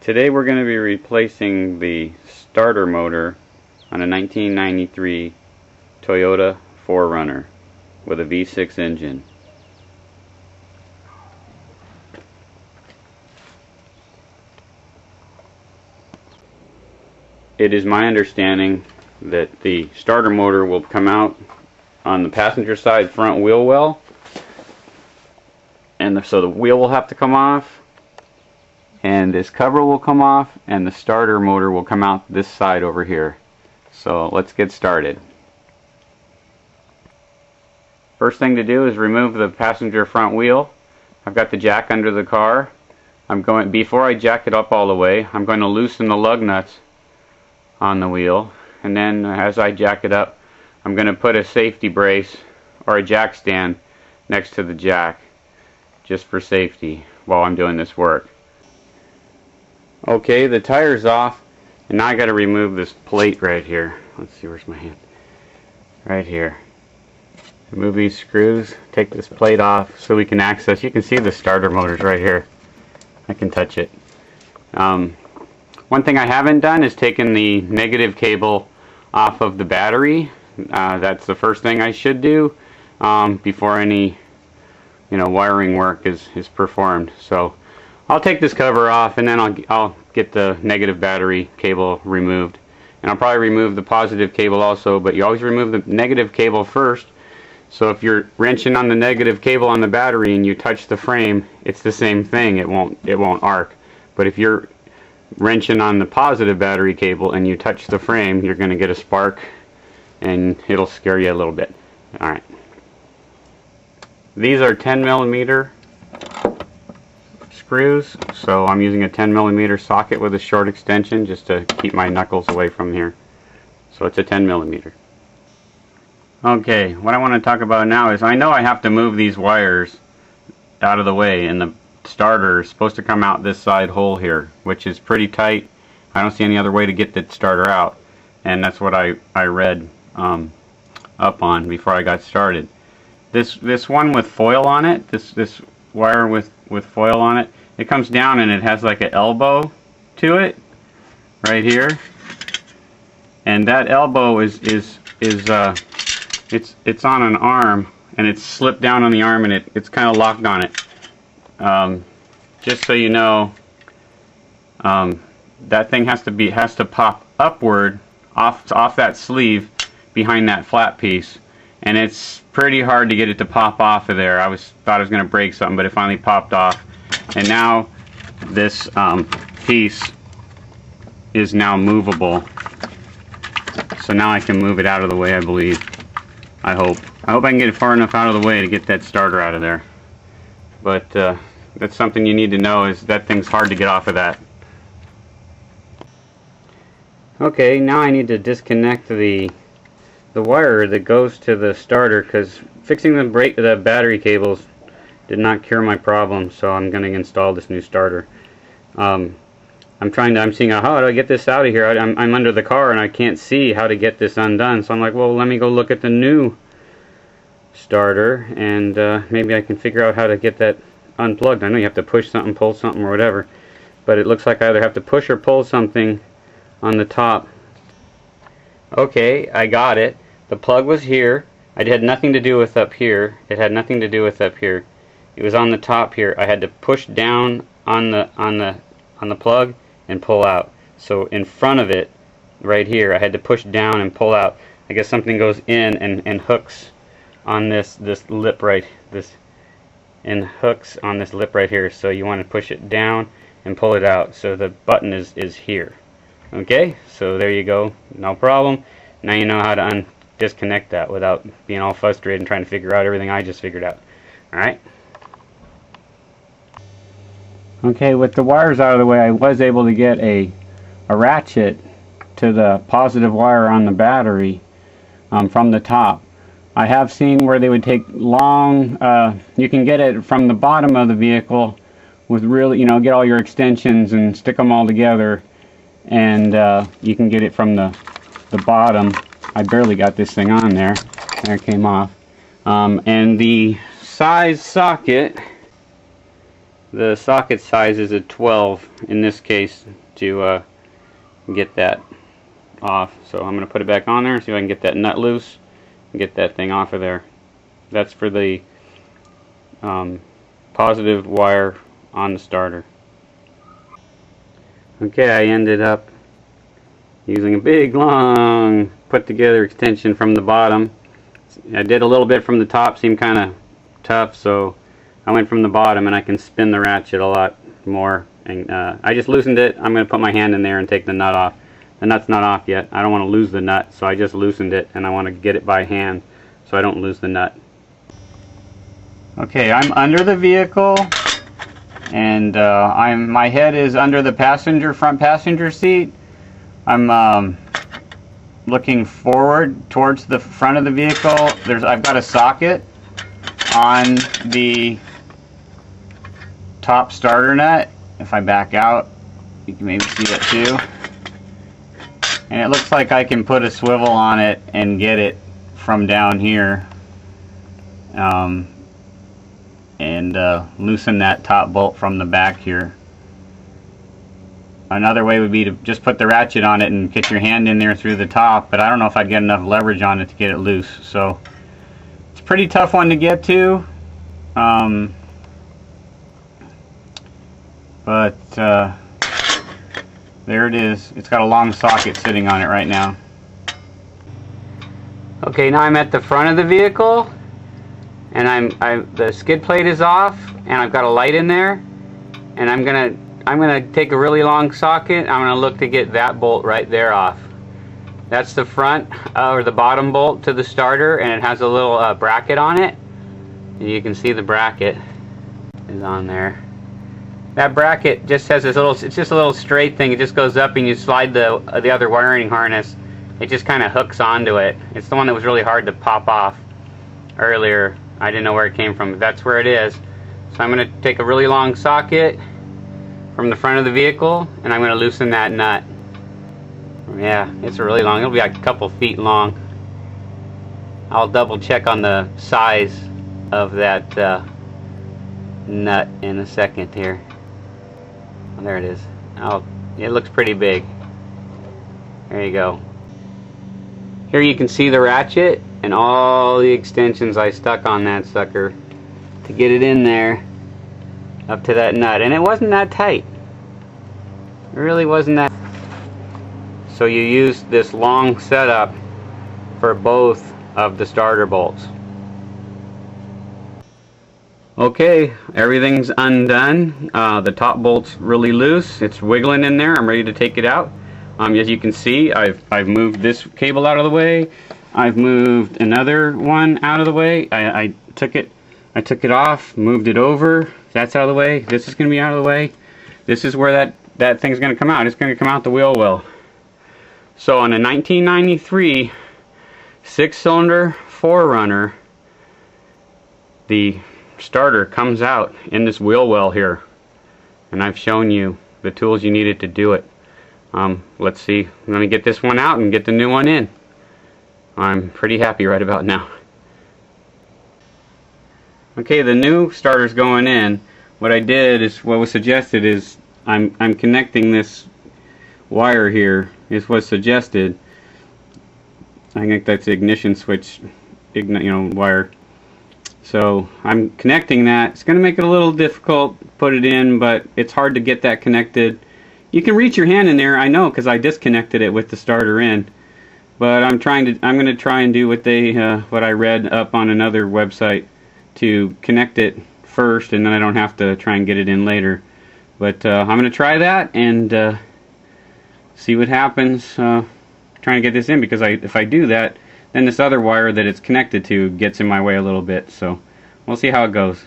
Today we're going to be replacing the starter motor on a 1993 Toyota 4runner with a V6 engine. It is my understanding that the starter motor will come out on the passenger side front wheel well, and so the wheel will have to come off, and this cover will come off, and the starter motor will come out this side over here. So let's get started. First thing to do is remove the passenger front wheel. I've got the jack under the car. Before I jack it up all the way, I'm going to loosen the lug nuts on the wheel, and then as I jack it up, I'm going to put a safety brace or a jack stand next to the jack just for safety while I'm doing this work. Okay, the tire's off, and now I got to remove this plate right here. Let's see, where's my hand? Right here. Remove these screws, take this plate off so we can access. You can see the starter motors right here. I can touch it. One thing I haven't done is taken the negative cable off of the battery. That's the first thing I should do before any wiring work is performed. So I'll take this cover off, and then I'll get the negative battery cable removed, and I'll probably remove the positive cable also, but you always remove the negative cable first. So if you're wrenching on the negative cable on the battery and you touch the frame, it's the same thing. It won't arc. But if you're wrenching on the positive battery cable and you touch the frame, you're going to get a spark, and it'll scare you a little bit. Alright. These are 10mm screws, so I'm using a 10mm socket with a short extension just to keep my knuckles away from here. So it's a 10mm. Okay, what I want to talk about now is I know I have to move these wires out of the way, and the starter is supposed to come out this side hole here, which is pretty tight. I don't see any other way to get the starter out, and that's what I read up on before I got started. This one with foil on it, this wire with foil on it, it comes down and it has like an elbow to it right here, and that elbow is it's on an arm, and it's slipped down on the arm, and it's kind of locked on it. Just so you know, that thing has to pop upward off that sleeve behind that flat piece, and it's pretty hard to get it to pop off of there. Thought I was going to break something, but it finally popped off, and now this piece is now movable. So now I can move it out of the way, I believe. I hope I can get it far enough out of the way to get that starter out of there. But that's something you need to know, is that thing's hard to get off of that. Okay, now I need to disconnect the wire that goes to the starter, because fixing the battery cables did not cure my problem, so I'm going to install this new starter. I'm seeing how do I get this out of here. I'm under the car and I can't see how to get this undone, so I'm like, well, let me go look at the new starter, and maybe I can figure out how to get that unplugged. I know you have to push something, pull something, or whatever, but it looks like I either have to push or pull something on the top. Okay, I got it. The plug was here. It had nothing to do with up here. It had nothing to do with up here. It was on the top here. I had to push down on the plug and pull out. So in front of it, right here, I had to push down and pull out. I guess something goes in and hooks on this lip and hooks on this lip right here. So you want to push it down and pull it out. So the button is here. Okay, so there you go. No problem. Now you know how to disconnect that without being all frustrated and trying to figure out everything I just figured out. Alright. Okay, with the wires out of the way, I was able to get a ratchet to the positive wire on the battery from the top. I have seen where they would take long, you can get it from the bottom of the vehicle with really, get all your extensions and stick them all together, and you can get it from the bottom. I barely got this thing on there. There it came off. And the size socket the socket size is a 12 in this case to get that off. So I'm going to put it back on there and see if I can get that nut loose and get that thing off of there. That's for the positive wire on the starter. Okay, I ended up using a big long put together extension from the bottom. I did a little bit from the top, seemed kind of tough, so I went from the bottom, and I can spin the ratchet a lot more. And I just loosened it. I'm going to put my hand in there and take the nut off. The nut's not off yet. I don't want to lose the nut, so I just loosened it, and I want to get it by hand so I don't lose the nut. Okay, I'm under the vehicle, and my head is under the front passenger seat. I'm looking forward towards the front of the vehicle. I've got a socket on the top starter nut. If I back out, you can maybe see it too. And it looks like I can put a swivel on it and get it from down here. And loosen that top bolt from the back here. Another way would be to just put the ratchet on it and get your hand in there through the top, but I don't know if I'd get enough leverage on it to get it loose. So it's a pretty tough one to get to. But there it is. It's got a long socket sitting on it right now. Okay, now I'm at the front of the vehicle, and the skid plate is off, and I've got a light in there, and I'm gonna take a really long socket. I'm gonna look to get that bolt right there off. That's the front or the bottom bolt to the starter, and it has a little bracket on it. And you can see the bracket is on there. That bracket just has this little, it's just a little straight thing. It just goes up and you slide the other wiring harness. It just kind of hooks onto it. It's the one that was really hard to pop off earlier. I didn't know where it came from, but that's where it is. So I'm going to take a really long socket from the front of the vehicle, and I'm going to loosen that nut. Yeah, it's really long. It'll be like a couple feet long. I'll double check on the size of that nut in a second here. Oh, there it is. It looks pretty big. There you go. Here you can see the ratchet and all the extensions I stuck on that sucker to get it in there up to that nut, and it wasn't that tight. It really wasn't that. So you use this long setup for both of the starter bolts. Okay, everything's undone. The top bolt's really loose. It's wiggling in there. I'm ready to take it out. As you can see, I've moved this cable out of the way. I've moved another one out of the way. I took it off, moved it over. That's out of the way. This is going to be out of the way. This is where that thing's going to come out. It's going to come out the wheel well. So on a 1993 6-cylinder 4runner, the starter comes out in this wheel well here, and I've shown you the tools you needed to do it. Let's see. I'm going to get this one out and get the new one in. I'm pretty happy right about now. Okay, the new starter's going in. What I did is, what was suggested is, I'm connecting this wire here, is what's suggested. I think that's the ignition switch, wire. So I'm connecting that. It's going to make it a little difficult to put it in, but it's hard to get that connected. You can reach your hand in there, I know, because I disconnected it with the starter in. But I'm going to try and do what I read up on another website, to connect it first, and then I don't have to try and get it in later. But I'm going to try that and see what happens trying to get this in, because if I do that, then this other wire that it's connected to gets in my way a little bit. So we'll see how it goes.